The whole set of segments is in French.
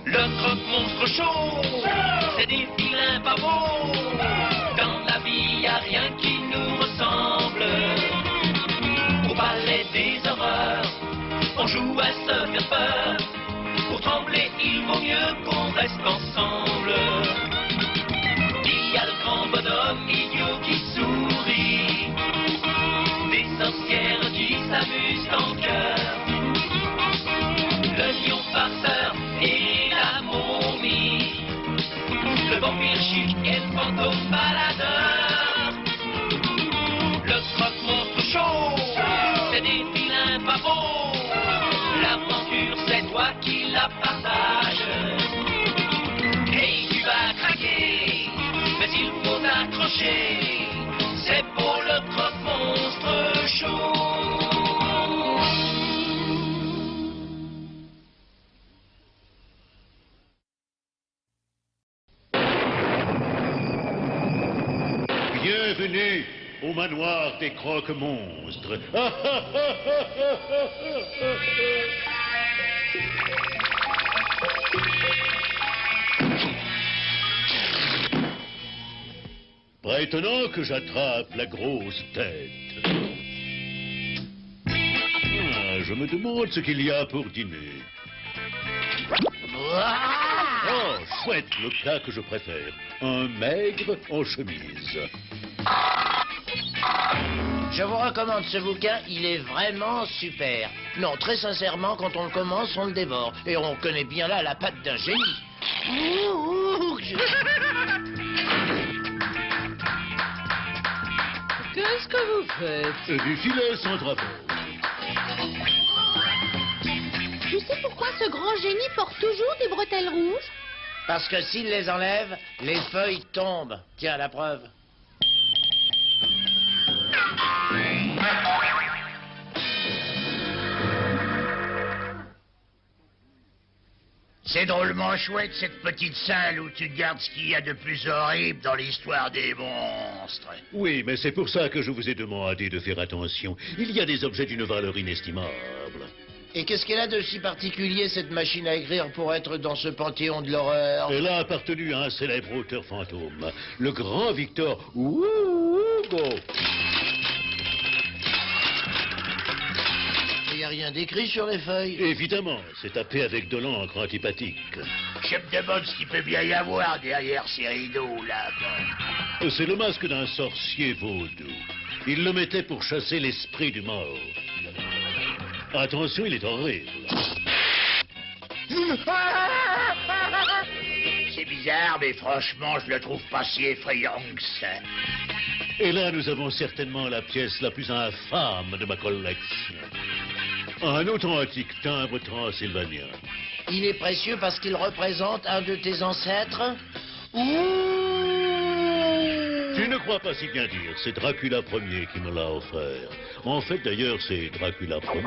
Le croque-monstre chaud, c'est des vilains pavots. Dans la vie, y a rien qui nous ressemble. Au palais des horreurs, on joue à se faire peur. Pour trembler, il vaut mieux qu'on reste ensemble. Il y a le grand bonhomme idiot qui sourit, des sorcières qui s'amusent en cœur, le lion farceur et la momie, le vampire chic et le fantôme baladeur. Le croque-monstre chaud, c'est des vilains pavots. L'aventure, c'est toi qui la partages. Et tu vas craquer, mais il faut t'accrocher. C'est pour le croque-monstre chaud. Bienvenue au manoir des croque-monstres. Pas étonnant que j'attrape la grosse tête. Ah, je me demande ce qu'il y a pour dîner. Oh, chouette, le plat que je préfère. Un maigre en chemise. Je vous recommande ce bouquin, il est vraiment super. Non, très sincèrement, quand on le commence, on le dévore. Et on connaît bien là la patte d'un génie. Qu'est-ce que vous faites? Du filet sans drapeau. Tu sais pourquoi ce grand génie porte toujours des bretelles rouges? Parce que s'il les enlève, les feuilles tombent. Tiens, la preuve. C'est drôlement chouette, cette petite salle où tu gardes ce qu'il y a de plus horrible dans l'histoire des monstres. Oui, mais c'est pour ça que je vous ai demandé de faire attention. Il y a des objets d'une valeur inestimable. Et qu'est-ce qu'elle a de si particulier, cette machine à écrire, pour être dans ce panthéon de l'horreur? Elle a appartenu à un célèbre auteur fantôme, le grand Victor Hugo. Il n'y a rien d'écrit sur les feuilles. Évidemment, c'est tapé avec de l'encre antipathique. Je me demande ce qu'il peut bien y avoir derrière ces rideaux, là-bas. C'est le masque d'un sorcier vaudou. Il le mettait pour chasser l'esprit du mort. Attention, il est horrible. C'est bizarre, mais franchement, je le trouve pas si effrayant que ça. Et là, nous avons certainement la pièce la plus infâme de ma collection. Un authentique timbre transylvanien. Il est précieux parce qu'il représente un de tes ancêtres? Tu ne crois pas si bien dire, c'est Dracula Ier qui me l'a offert. En fait, d'ailleurs, c'est Dracula Ier.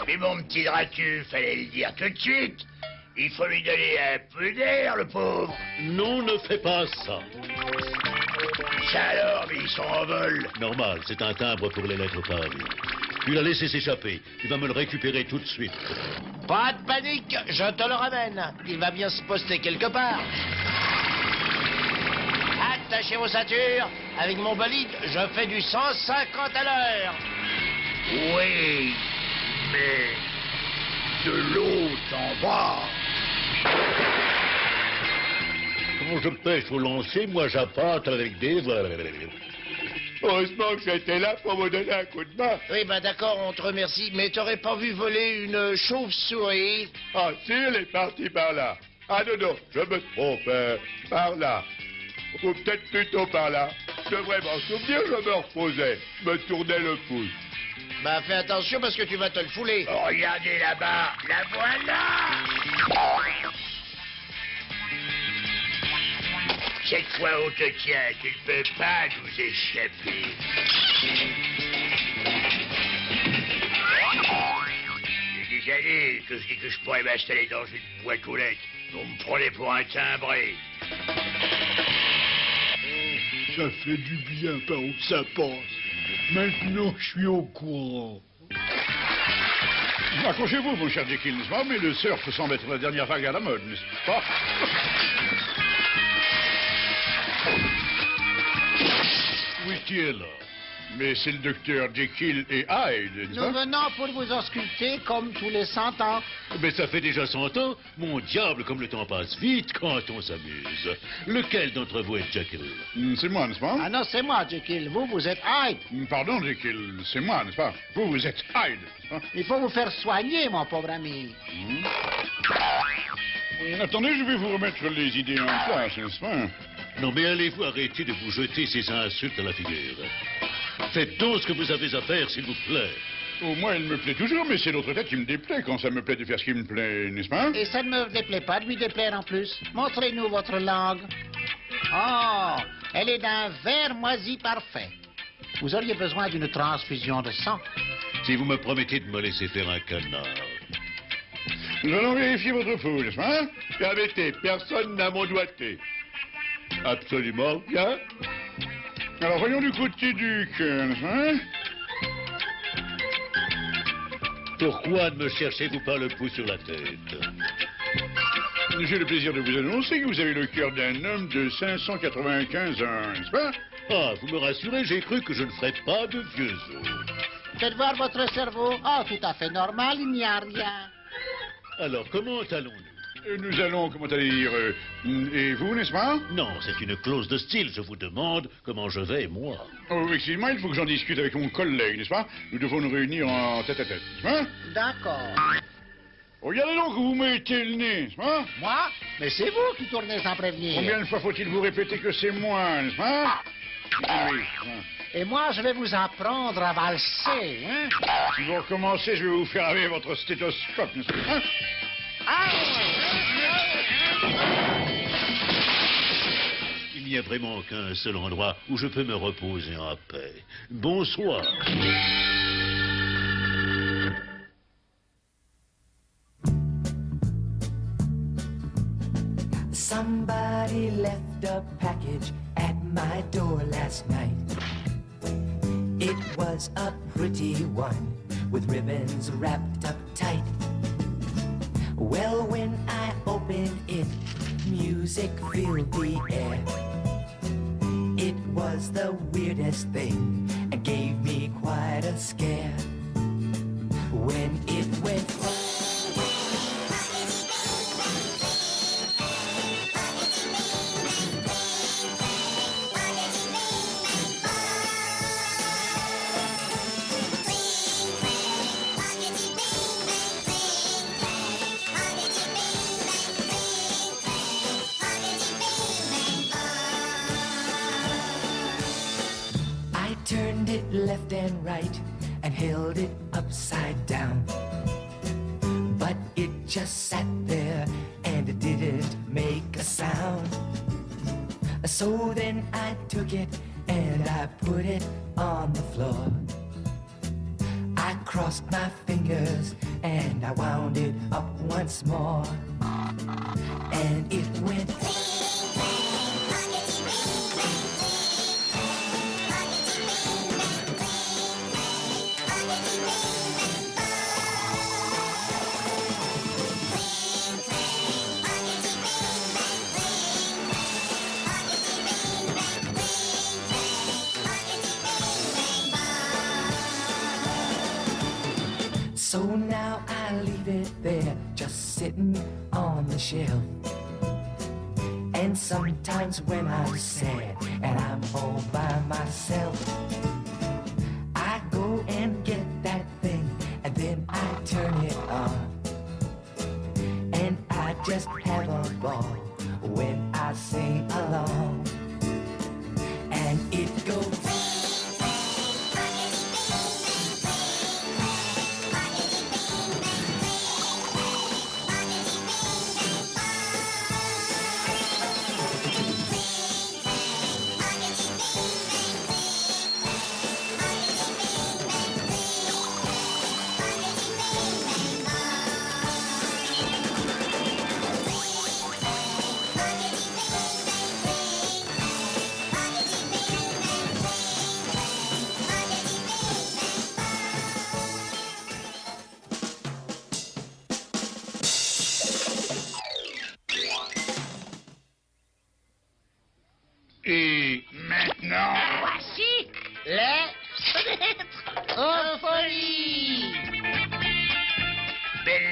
Mais mon petit Dratu, fallait le dire tout de suite. Il faut lui donner un peu d'air, le pauvre. Non, ne fais pas ça. Ça alors, mais ils sont en vol. Normal, c'est un timbre pour les lettres pavies. Tu l'as laissé s'échapper. Tu vas me le récupérer tout de suite. Pas de panique, je te le ramène. Il va bien se poster quelque part. Attachez vos ceintures. Avec mon bolide, je fais du 150 à l'heure. Oui, mais de l'eau en bas. Quand je pêche au lancer, moi j'appâte avec des... Heureusement que j'étais là pour me donner un coup de main. Oui, ben d'accord, on te remercie. Mais t'aurais pas vu voler une chauve-souris? Ah si, elle est partie par là. Ah non, non, je me trompe. Par là. Ou peut-être plutôt par là. Je devrais m'en souvenir, je me reposais. Je me tournais le pouce. Bah fais attention parce que tu vas te le fouler. Oh, regardez là-bas, la voilà. Cette fois, on te tient, tu ne peux pas nous échapper. Il y a des années que je dis que je pourrais m'installer dans une boîte aux lettres. Vous me prenez pour un timbré. Ça fait du bien par où ça passe. Maintenant, je suis au courant. Accrochez-vous, mon cher Jekyll, n'est-ce pas? Mais le surf semble être la dernière vague à la mode, n'est-ce pas? Oui, qui est là? Mais c'est le docteur Jekyll et Hyde, n'est-ce Nous pas? venons pour vous ausculter comme tous les 100 ans. Mais ça fait déjà 100 ans. Mon diable, comme le temps passe vite quand on s'amuse. Lequel d'entre vous est Jekyll? C'est moi, n'est-ce pas? Ah non, c'est moi, Jekyll. Vous êtes Hyde. Pardon, Jekyll, c'est moi, n'est-ce pas? Vous êtes Hyde, n'est-ce pas? Il faut vous faire soigner, mon pauvre ami. Attendez, je vais vous remettre les idées en place, n'est-ce pas? Non, mais allez-vous arrêter de vous jeter ces insultes à la figure? Faites donc ce que vous avez à faire, s'il vous plaît. Au moins, il me plaît toujours, mais c'est l'autre tête qui me déplaît quand ça me plaît de faire ce qui me plaît, n'est-ce pas? Et ça ne me déplaît pas de lui déplaire en plus. Montrez-nous votre langue. Oh, elle est d'un vert moisi parfait. Vous auriez besoin d'une transfusion de sang. Si vous me promettez de me laisser faire un canard. Nous allons vérifier votre peau, n'est-ce pas? Permettez, personne n'a mon doigté. Absolument bien. Alors, voyons du côté du cœur, n'est-ce pas? Pourquoi ne me cherchez-vous pas le pouls sur la tête? J'ai le plaisir de vous annoncer que vous avez le cœur d'un homme de 595 ans, n'est-ce pas? Ah, vous me rassurez, j'ai cru que je ne ferais pas de vieux os. Faites voir votre cerveau. Oh, tout à fait normal, il n'y a rien. Alors, comment allons-nous? Nous allons, comment allez dire, et vous, n'est-ce pas? Non, c'est une clause de style. Je vous demande comment je vais, moi. Oh, excusez-moi, il faut que j'en discute avec mon collègue, n'est-ce pas? Nous devons nous réunir en tête-à-tête, n'est-ce pas? D'accord. Regardez donc où vous mettez le nez, n'est-ce pas? Moi? Mais c'est vous qui tournez sans prévenir. Combien de fois faut-il vous répéter que c'est moi, n'est-ce pas? Oui. Et moi, je vais vous apprendre à valser, hein? Si vous recommencez, je vais vous faire avec votre stéthoscope, n'est-ce pas? Il n'y a vraiment qu'un seul endroit où je peux me reposer en paix. Bonsoir. Somebody left a package at my door last night. It was a pretty one with ribbons wrapped up tight. Well, when I opened it, music filled the air. It was the weirdest thing and gave me quite a scare. When it went turned it left and right and held it upside down. But it just sat there and it didn't make a sound. So then I took it and I put it on the floor. I crossed my fingers and I wound it up once more. And it went... So now I leave it there, just sitting on the shelf. And sometimes when I'm sad and I'm all by myself, I go and get that thing and then I turn it on. And I just have a ball when I sing along. And it goes...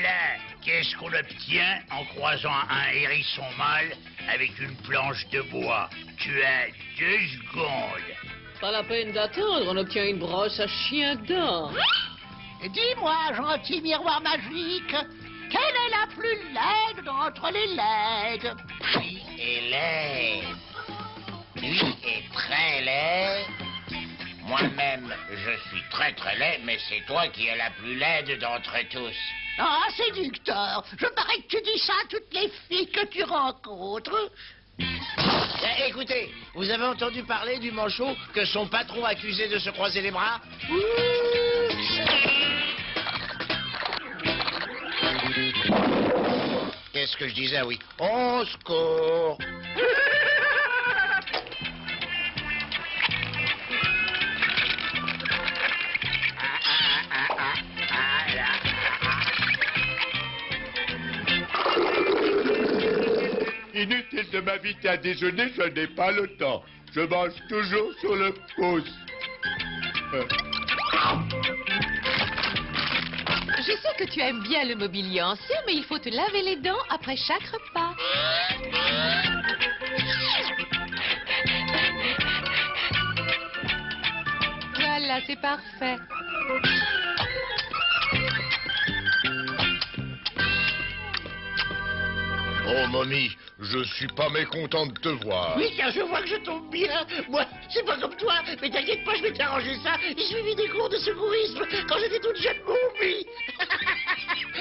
là, qu'est-ce qu'on obtient en croisant un hérisson mâle avec une planche de bois? Tu as 2 secondes. Pas la peine d'attendre, on obtient une brosse à chien dents. Dis-moi, gentil miroir magique, quelle est la plus laide d'entre les laides? Qui est laid? Lui est très laid. Moi-même, je suis très très laid, mais c'est toi qui es la plus laide d'entre tous. Ah, séducteur, je parais que tu dis ça à toutes les filles que tu rencontres. Écoutez, vous avez entendu parler du manchot que son patron accusait de se croiser les bras? Qu'est-ce que je disais? Oui. Au secours! Inutile de m'inviter à déjeuner, je n'ai pas le temps. Je mange toujours sur le pouce. Je sais que tu aimes bien le mobilier ancien, mais il faut te laver les dents après chaque repas. Voilà, c'est parfait. Oh, mamie, je suis pas mécontent de te voir. Oui, car je vois que je tombe bien. Moi, c'est pas comme toi, mais t'inquiète pas, je vais t'arranger ça. J'ai suivi des cours de secourisme quand j'étais toute jeune momie.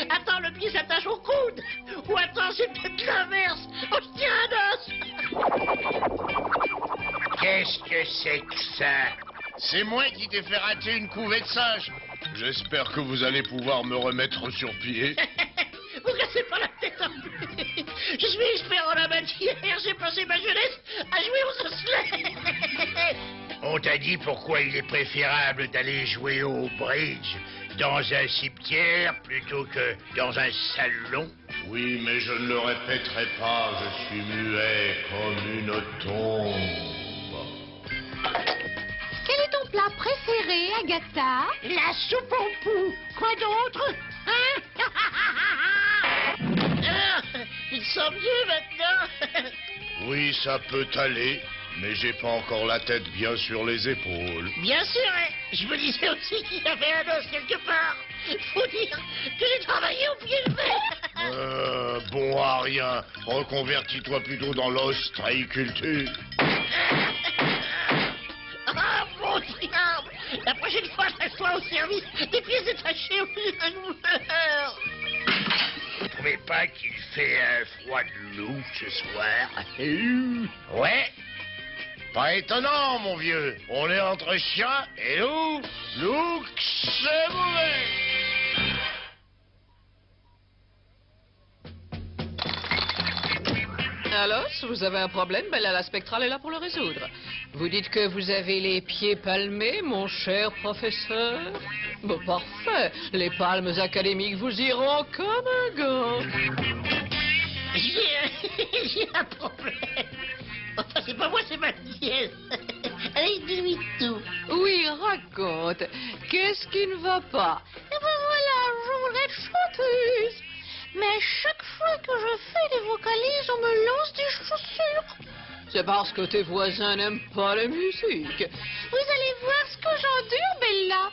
Attends, le pied s'attache au coude. Ou attends, c'est peut-être l'inverse. Oh, je tire un os. Qu'est-ce que c'est que ça? C'est moi qui t'ai fait rater une couvée de singe. J'espère que vous allez pouvoir me remettre sur pied. Vous cassez pas la tête en plus. Je suis expert en la matière. J'ai passé ma jeunesse à jouer aux osselets. On t'a dit pourquoi il est préférable d'aller jouer au bridge dans un cimetière plutôt que dans un salon? Oui, mais je ne le répéterai pas, je suis muet comme une tombe. Quel est ton plat préféré, Agatha? La soupe en poux. Quoi d'autre? Hein? Ah, il sent mieux maintenant. Oui, ça peut aller, mais j'ai pas encore la tête bien sur les épaules. Bien sûr, hein. Je me disais aussi qu'il y avait un os quelque part. Faut dire que j'ai travaillé au pied levé. Bon à rien. Reconvertis-toi plutôt dans l'ostréiculture. Ah, mon triangle. La prochaine fois, je reste au service des pieds détachés au lieu de douleur. Vous trouvez pas qu'il fait un froid de loup ce soir? Ouais. Pas étonnant, mon vieux. On est entre chien et loup. Loup, c'est mauvais. Alors, si vous avez un problème, ben là, la spectrale est là pour le résoudre. Vous dites que vous avez les pieds palmés, mon cher professeur? Bon, parfait. Les palmes académiques vous iront comme un gant. J'ai un problème. Enfin, c'est pas moi, c'est ma nièce. Allez, dis-lui tout. Oui, raconte. Qu'est-ce qui ne va pas? Eh ben voilà, je voudrais être chanteuse. Mais chaque fois que je fais des vocalises, on me lance des chaussures. C'est parce que tes voisins n'aiment pas la musique. Vous allez voir ce que j'endure, Bella.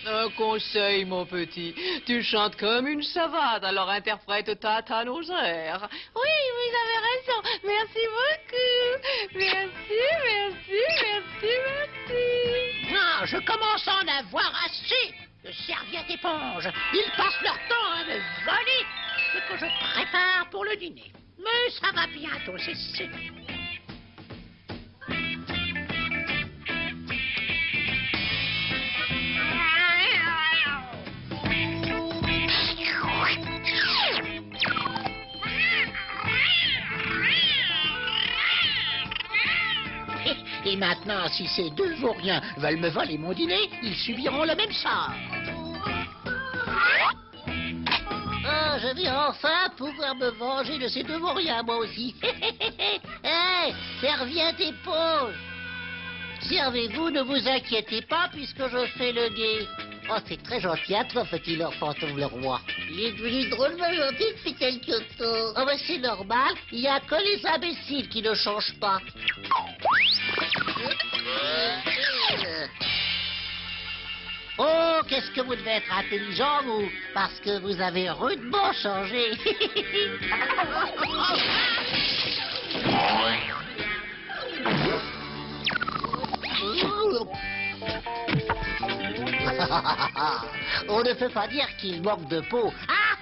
Un conseil, mon petit. Tu chantes comme une savate, alors interprète-ta à nos airs. Oui, vous avez raison. Merci beaucoup. Merci, merci, merci, merci. Non, je commence à en avoir assez de serviettes éponges. Ils passent leur temps à me voler ce que je prépare pour le dîner. Mais ça va bientôt cesser. Et maintenant, si ces deux vauriens veulent me voler mon dîner, ils subiront le même sort. je vais enfin pouvoir me venger de ces deux vauriens, moi aussi. Hé, serviette épaule. Servez-vous, ne vous inquiétez pas, puisque je fais le guet. Oh, c'est très gentil à toi, petit Lord Fantôme le Roi. Il est devenu drôlement gentil depuis quelque temps. Oh, mais c'est normal, il n'y a que les imbéciles qui ne changent pas. Oh, qu'est-ce que vous devez être intelligent, vous, parce que vous avez rudement changé. On ne peut pas dire qu'il manque de peau. Ah,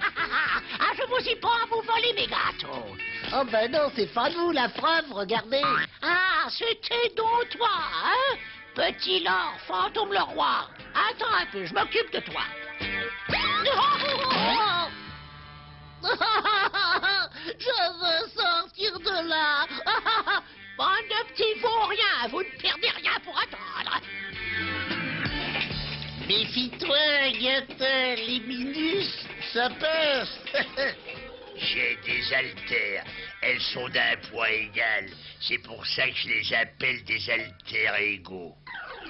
je vous y prends à vous voler mes gâteaux. Oh ben non, c'est pas nous, la preuve, regardez. Ah, c'était donc toi, hein, petit Lord Fantôme le Roi. Attends un peu, je m'occupe de toi. Je veux sortir de là. Bande de petits vauriens, vous ne perdez rien pour attendre. Méfie-toi, Guette, les minus, ça passe. J'ai des haltères. Elles sont d'un poids égal. C'est pour ça que je les appelle des haltères égaux.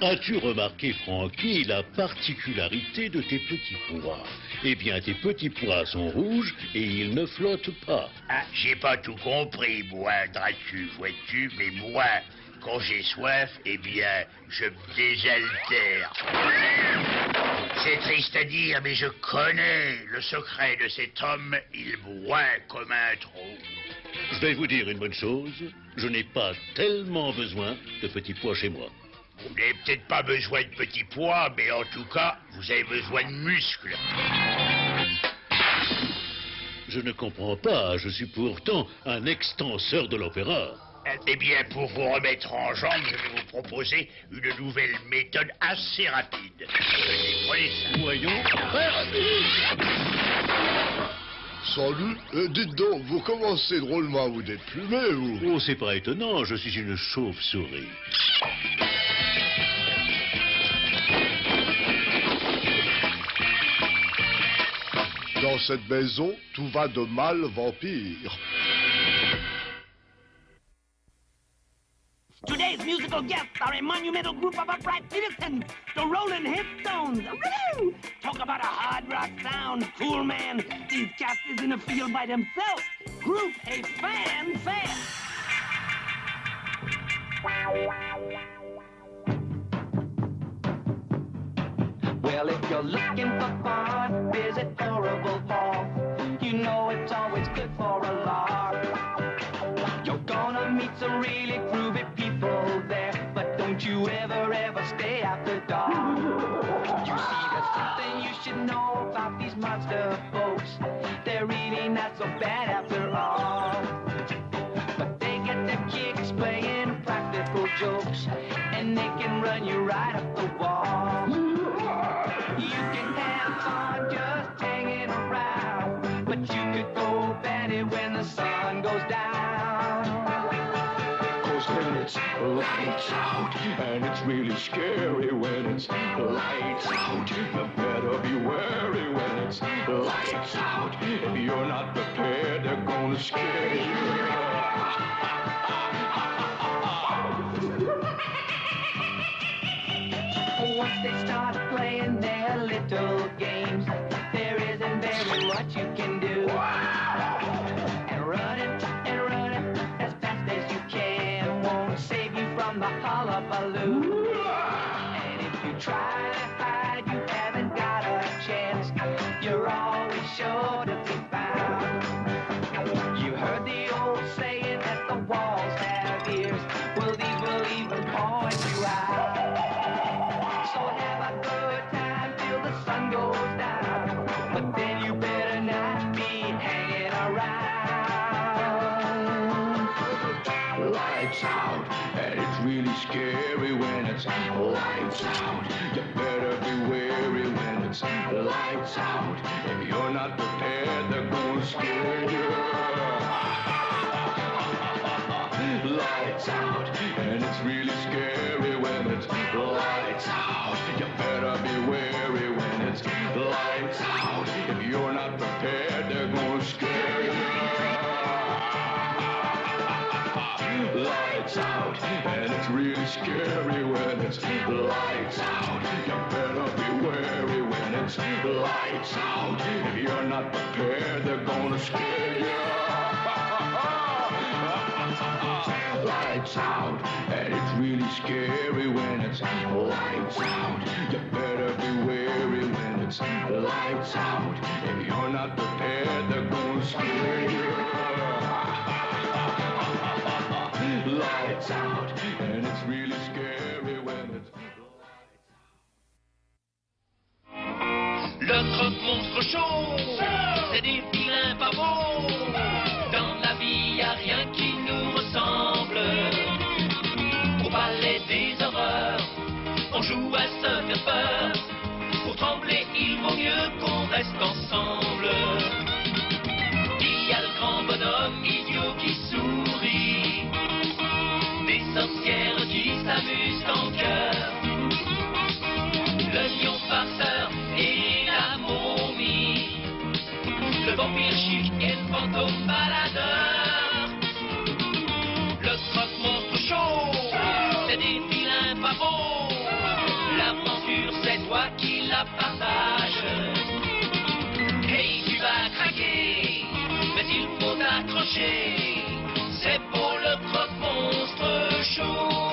As-tu remarqué, Francky, la particularité de tes petits pois? Eh bien, tes petits pois sont rouges et ils ne flottent pas. Ah, j'ai pas tout compris, moi, Dracu, vois-tu, mais moi, quand j'ai soif, eh bien, je me désaltère. C'est triste à dire, mais je connais le secret de cet homme. Il boit comme un trou. Je vais vous dire une bonne chose. Je n'ai pas tellement besoin de petits pois chez moi. Vous n'avez peut-être pas besoin de petits pois, mais en tout cas, vous avez besoin de muscles. Je ne comprends pas. Je suis pourtant un extenseur de l'opéra. Eh bien, pour vous remettre en jambe, je vais vous proposer une nouvelle méthode assez rapide. Tenez, prenez ça. Voyons. Salut, dites donc, vous commencez drôlement à vous déplumer, vous. Oh, c'est pas étonnant, je suis une chauve-souris. Dans cette maison, tout va de mal en pire. Today's musical guests are a monumental group of upright citizens, the Rolling Headstones. Woo! Talk about a hard rock sound, cool man. These cats is in a field by themselves. Group a fanfare. Well, if you're looking for fun, visit Horrible Fall. You know it's always good for a lark. You're gonna meet some really groovy people there, but don't you ever stay after dark. You see, there's something you should know about these monster folks. They're really not so bad after all. But they get their kicks playing practical jokes, and they can run you right up the wall. You can have fun just hanging around, but you could go batty when the sun goes down. 'Cause when it's lights out, and it's really scary when it's lights out. You better be wary when it's lights out. If you're not prepared, they're gonna scare you. Once they start playing their little games, there isn't very much you can do. And running as fast as you can won't save you from the hullabaloo. And if you try to hide, you haven't got a chance. You're always sure to be found. You heard the old saying that the walls have ears. Well, these will even point you out. So have a good time till the sun goes down. But then you better not be hanging around. Lights out, and it's really scary when it's lights out. You better be wary when it's lights out. If you're not prepared, they're gonna scare you. Lights out, and it's really scary when it's lights out. You better be wary when it's lights out. If you're not prepared, they're gonna lights out, and it's really scary when it's lights out. You better be wary when it's lights out. If you're not prepared, they're gonna scare you. Lights out, and it's really scary when it's lights out. You better be wary when it's lights out. If you're not prepared, they're gonna scare you. Lights out, and it's really scary when it's Le croque-monstre chaud, c'est des vilains pavots. Dans la vie, y a rien qui nous ressemble. Au palais des horreurs, on joue à se faire peur. Pour trembler, il vaut mieux qu'on reste ensemble. Il y a le grand bonhomme idiot qui sourit, des sorcières qui s'amusent en chœur, le lion farceur et la momie, le vampire chic et le fantôme baladeur. Le croque-monstre chaud, c'est des vilains pavots. L'aventure, c'est toi qui la partages. Hey, tu vas craquer, mais il faut t'accrocher. C'est pour le croque-monstre chaud.